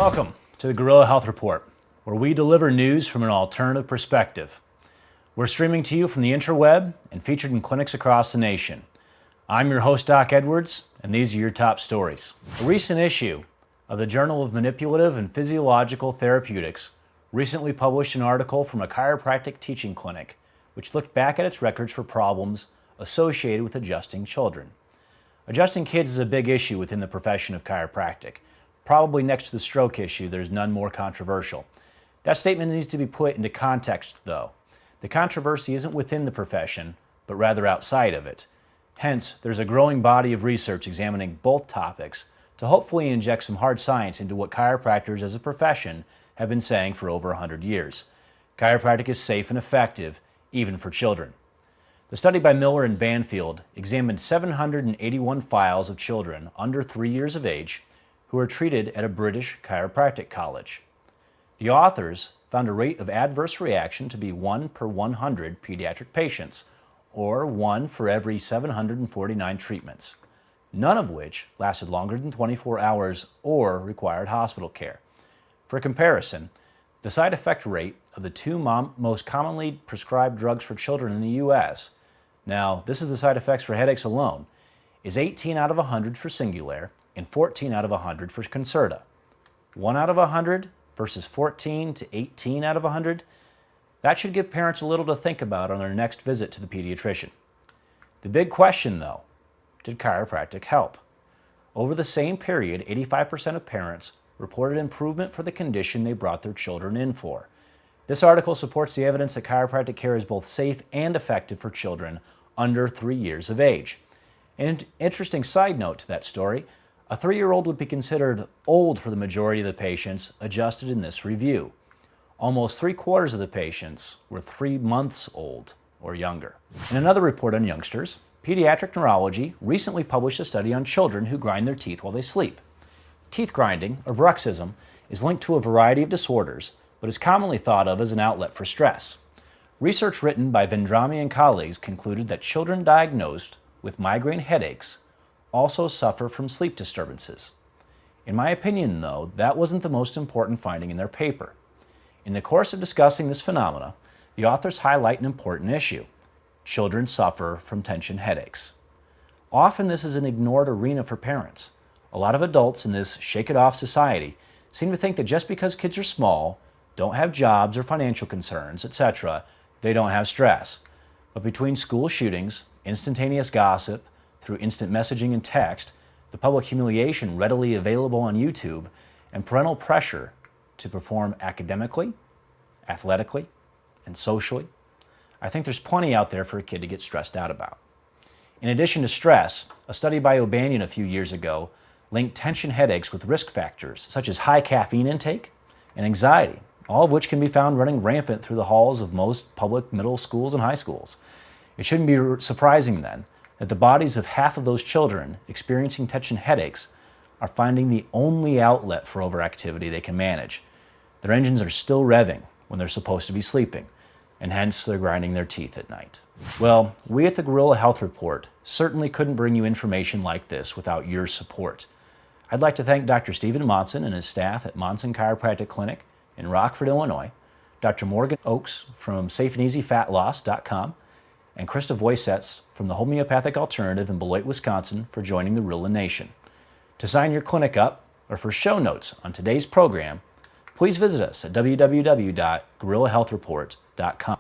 Welcome to the Guerilla Health Report, where we deliver news from an alternative perspective. We're streaming to you from the interweb and featured in clinics across the nation. I'm your host, Doc Edwards, and these are your top stories. A recent issue of the Journal of Manipulative and Physiological Therapeutics recently published an article from a chiropractic teaching clinic which looked back at its records for problems associated with adjusting children. Adjusting kids is a big issue within the profession of chiropractic. Probably next to the stroke issue, there's none more controversial. That statement needs to be put into context, though. The controversy isn't within the profession, but rather outside of it. Hence, there's a growing body of research examining both topics to hopefully inject some hard science into what chiropractors as a profession have been saying for over 100 years. Chiropractic is safe and effective, even for children. The study by Miller and Banfield examined 781 files of children under 3 years of age who were treated at a British chiropractic college. The authors found a rate of adverse reaction to be 1 per 100 pediatric patients, or 1 for every 749 treatments, none of which lasted longer than 24 hours or required hospital care. For comparison, the side effect rate of the two most commonly prescribed drugs for children in the U.S., now this is the side effects for headaches alone, is 18 out of 100 for Singulair and 14 out of 100 for Concerta. 1 out of 100 versus 14 to 18 out of 100, that should give parents a little to think about on their next visit to the pediatrician. The big question though, did chiropractic help? Over the same period, 85% of parents reported improvement for the condition they brought their children in for. This article supports the evidence that chiropractic care is both safe and effective for children under 3 years of age. An interesting side note to that story, a 3-year-old would be considered old for the majority of the patients adjusted in this review. Almost 3/4 of the patients were 3 months old or younger. In another report on youngsters, Pediatric Neurology recently published a study on children who grind their teeth while they sleep. Teeth grinding, or bruxism, is linked to a variety of disorders, but is commonly thought of as an outlet for stress. Research written by Vendrami and colleagues concluded that children diagnosed with migraine headaches also suffer from sleep disturbances. In my opinion, though, that wasn't the most important finding in their paper. In the course of discussing this phenomena, the authors highlight an important issue. Children suffer from tension headaches. Often this is an ignored arena for parents. A lot of adults in this shake-it-off society seem to think that just because kids are small, don't have jobs or financial concerns, etc., they don't have stress. But between school shootings, instantaneous gossip, through instant messaging and text, the public humiliation readily available on YouTube, and parental pressure to perform academically, athletically, and socially, I think there's plenty out there for a kid to get stressed out about. In addition to stress, a study by O'Banion a few years ago linked tension headaches with risk factors such as high caffeine intake and anxiety, all of which can be found running rampant through the halls of most public middle schools and high schools. It shouldn't be surprising then that the bodies of half of those children experiencing tension headaches are finding the only outlet for overactivity they can manage. Their engines are still revving when they're supposed to be sleeping, and hence they're grinding their teeth at night. Well, we at the Guerilla Health Report certainly couldn't bring you information like this without your support. I'd like to thank Dr. Stephen Monson and his staff at Monson Chiropractic Clinic in Rockford, Illinois, Dr. Morgan Oakes from SafeandEasyFatLoss.com, and Krista Voisetz from the Homeopathic Alternative in Beloit, Wisconsin for joining the Guerilla Nation. To sign your clinic up or for show notes on today's program, please visit us at www.guerillahealthreport.com.